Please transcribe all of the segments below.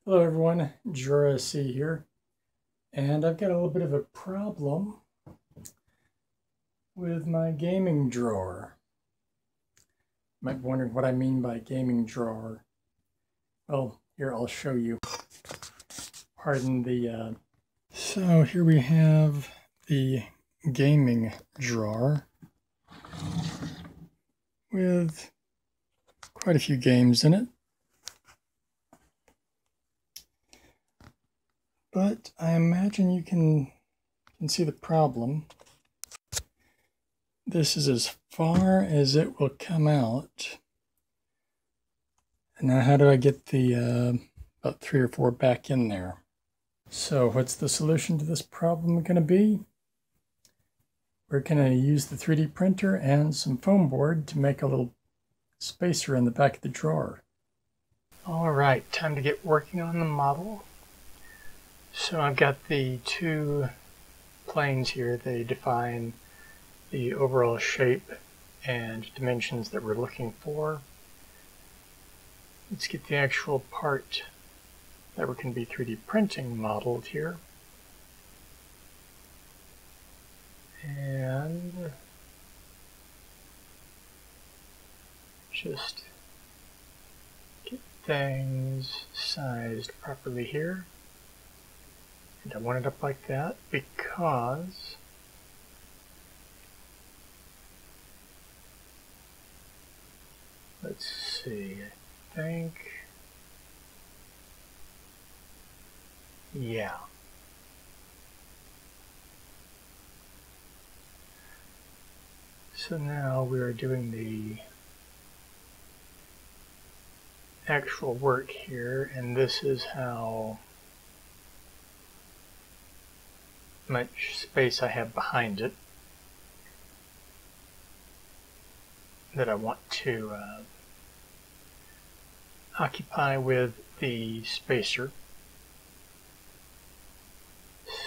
Hello everyone, JoRaSe here, and I've got a little bit of a problem with my gaming drawer. You might be wondering what I mean by gaming drawer. Well, here I'll show you. Pardon the... So here we have the gaming drawer with quite a few games in it. But I imagine you can see the problem. This is as far as it will come out. And now how do I get the about 3 or 4 back in there? So what's the solution to this problem going to be? We're going to use the 3D printer and some foam board to make a little spacer in the back of the drawer. All right, time to get working on the model. So I've got the 2 planes here. They define the overall shape and dimensions that we're looking for. Let's get the actual part that we're going to be 3D printing modeled here. And just get things sized properly here. And I want it up like that because let's see, I think, yeah. So now we are doing the actual work here, and this is how much space I have behind it that I want to occupy with the spacer.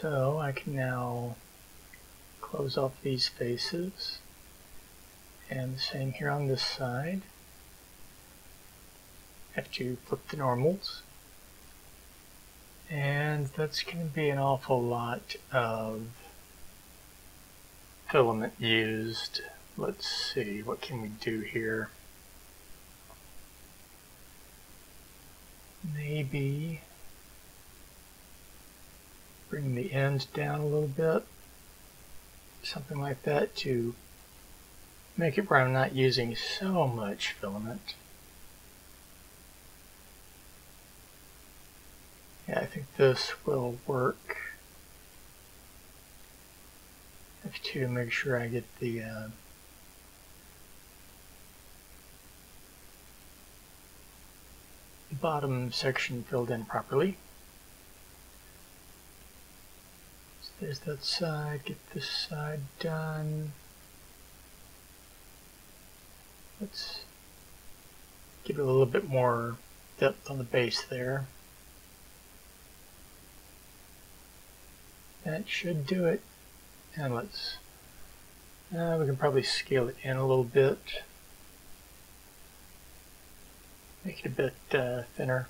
So I can now close off these faces, and the same here on this side. Have to flip the normals. And that's going to be an awful lot of filament used. Let's see, what can we do here? Maybe bring the end down a little bit. Something like that to make it where I'm not using so much filament. Yeah, I think this will work. I have to make sure I get the bottom section filled in properly. So there's that side, get this side done. Let's give it a little bit more depth on the base there. That should do it. And let's, we can probably scale it in a little bit. Make it a bit thinner.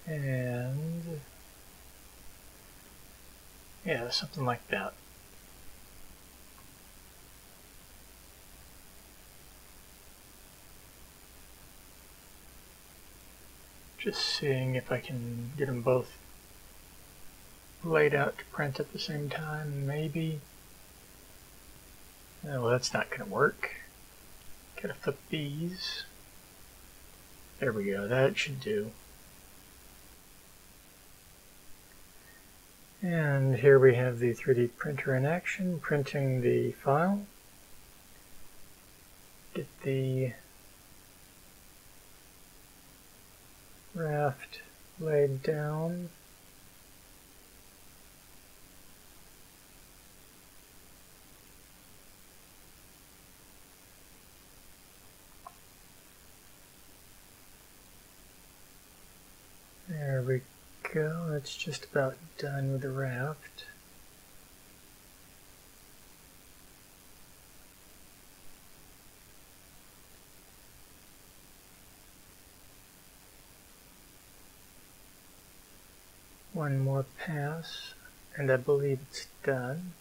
And yeah, something like that. Just seeing if I can get them both laid out to print at the same time, maybe. Oh, well, that's not going to work. Gotta flip these. There we go, that should do. And here we have the 3D printer in action, printing the file. Get the raft laid down. There we go, it's just about done with the raft. One more pass, and I believe it's done.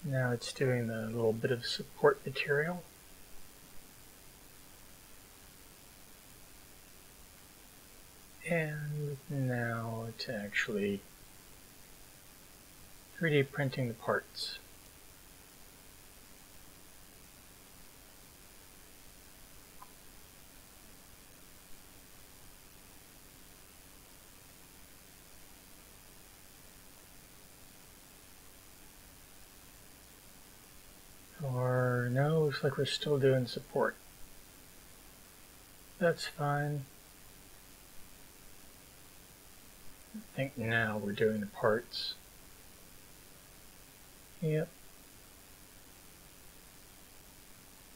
Now it's doing the little bit of support material. And now it's actually 3D printing the parts. Or no, looks like we're still doing support. That's fine. I think now we're doing the parts. Yep.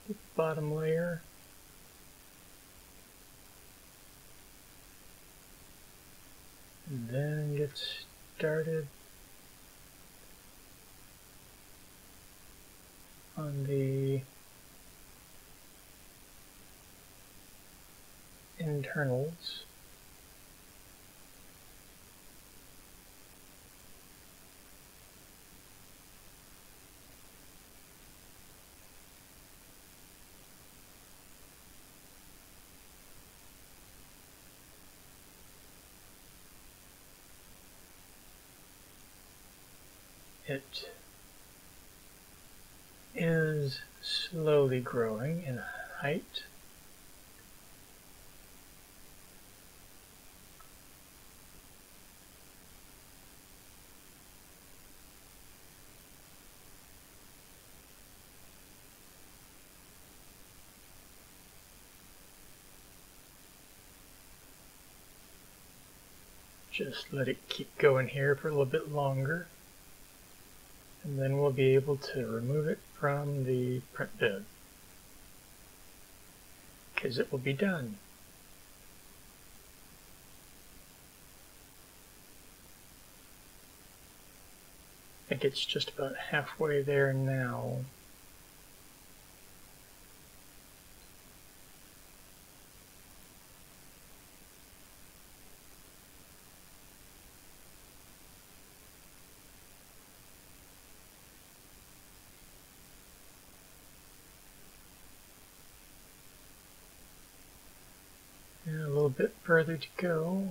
The bottom layer. And then get started on the internals. It is slowly growing in height. Just let it keep going here for a little bit longer, and then we'll be able to remove it from the print bed, because it will be done. I think it's just about halfway there now. And a little bit further to go.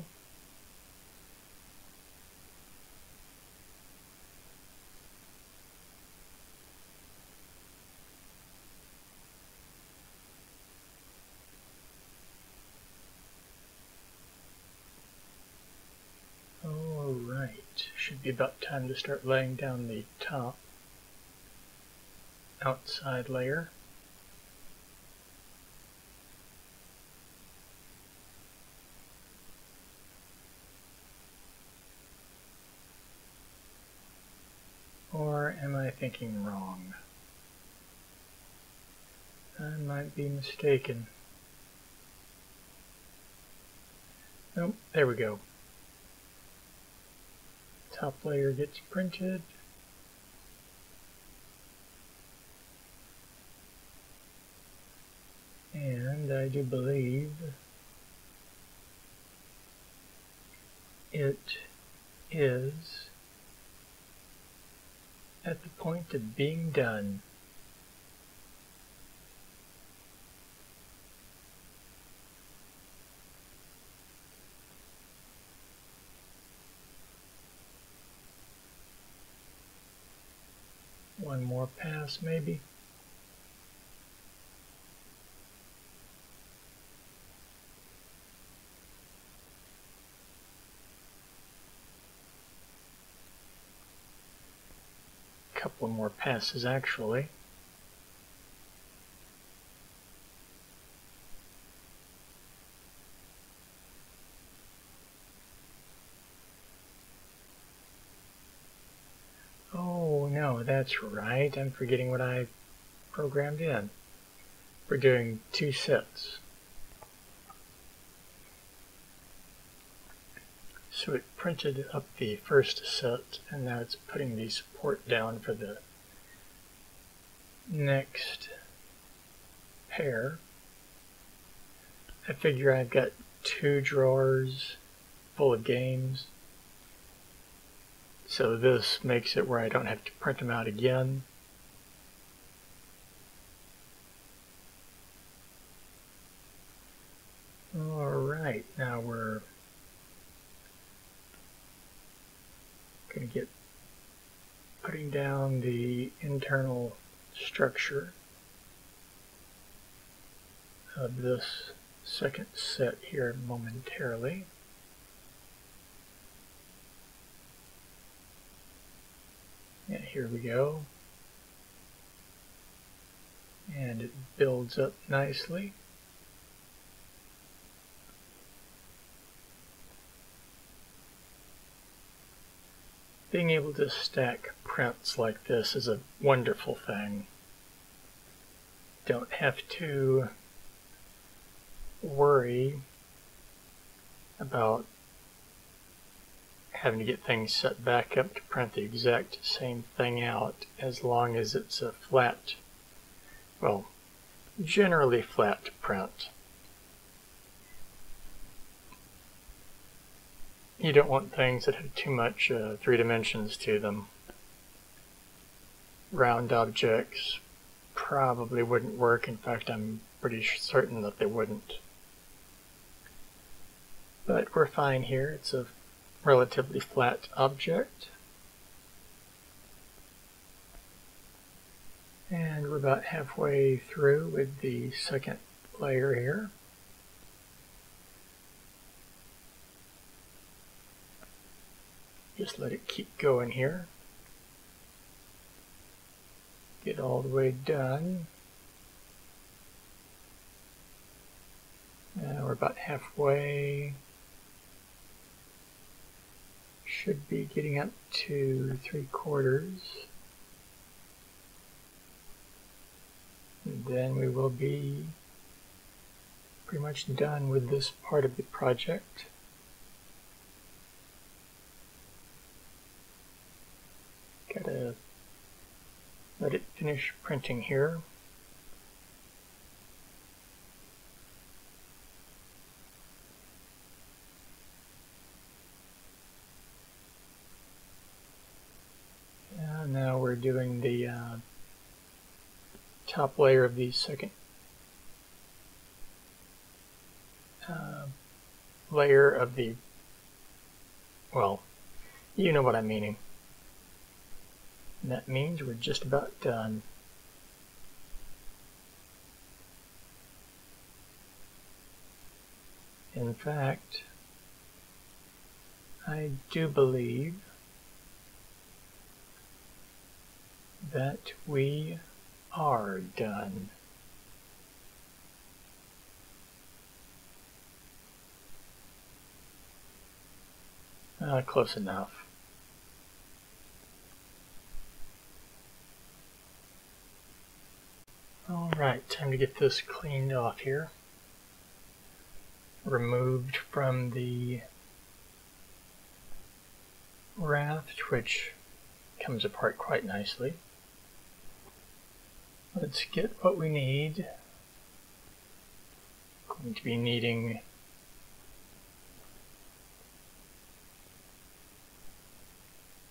Alright, should be about time to start laying down the top outside layer. Or am I thinking wrong? I might be mistaken. Nope, there we go. Top layer gets printed. And I do believe it is at the point of being done. One more pass maybe. Couple more passes actually. Oh no, that's right. I'm forgetting what I programmed in. We're doing 2 sets. So it printed up the first set, and now it's putting the support down for the next pair. I figure I've got 2 drawers full of games, so this makes it where I don't have to print them out again. Alright, now we're going to get putting down the internal structure of this second set here momentarily. And here we go. And it builds up nicely. Being able to stack prints like this is a wonderful thing. Don't have to worry about having to get things set back up to print the exact same thing out, as long as it's a flat, well, generally flat print. You don't want things that have too much 3 dimensions to them. Round objects probably wouldn't work. In fact, I'm pretty certain that they wouldn't. But we're fine here. It's a relatively flat object. And we're about halfway through with the second layer here. Just let it keep going here. Get all the way done. We're about halfway. Should be getting up to 3/4. And then we will be pretty much done with this part of the project. Gotta let it finish printing here. And now we're doing the top layer of the second layer of the, well, you know what I'm meaning. And that means we're just about done. In fact, I do believe that we are done. Close enough. Alright, time to get this cleaned off here. Removed from the raft, which comes apart quite nicely. Let's get what we need. Going to be needing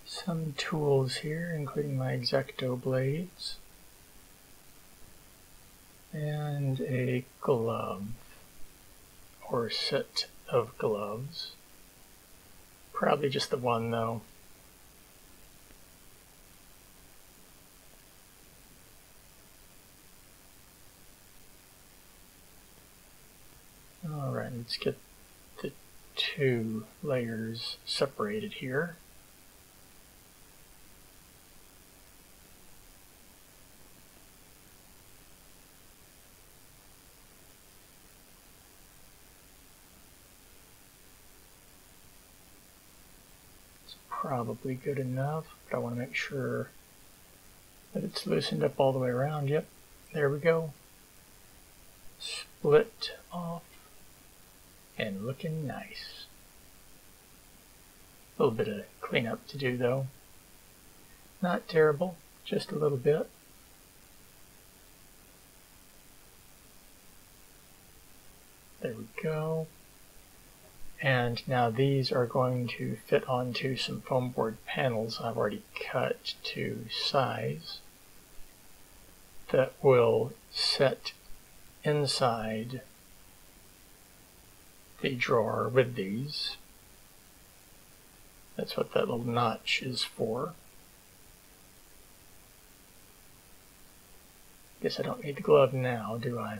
some tools here, including my X-Acto blades and a glove or set of gloves. Probably just the one though. Alright, let's get the 2 layers separated here. Probably good enough, but I want to make sure that it's loosened up all the way around. Yep, there we go. Split off and looking nice. A little bit of cleanup to do though. Not terrible, just a little bit. There we go. And now these are going to fit onto some foam board panels I've already cut to size that will set inside the drawer with these. That's what that little notch is for. Guess I don't need the glove now, do I?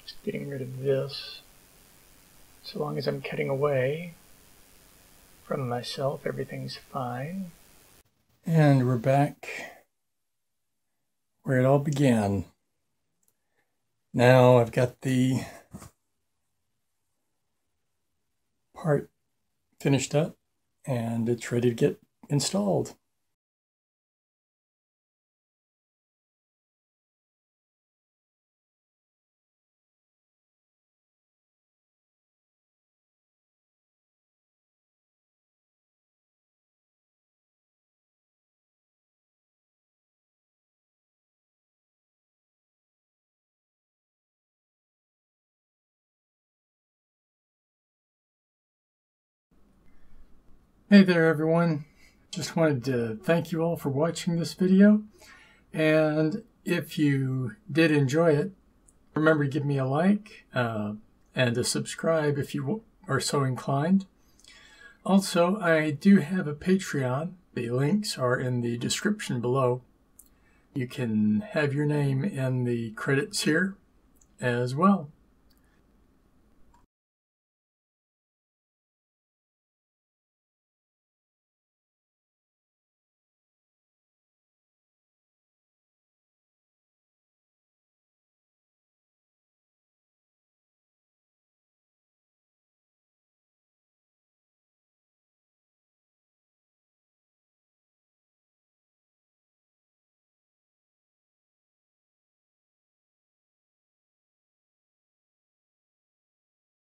Just getting rid of this. So long as I'm cutting away from myself, everything's fine. And we're back where it all began. Now I've got the part finished up and it's ready to get installed. Hey there everyone, just wanted to thank you all for watching this video, and if you did enjoy it, remember to give me a like and a subscribe if you are so inclined. Also, I do have a Patreon. The links are in the description below. You can have your name in the credits here as well.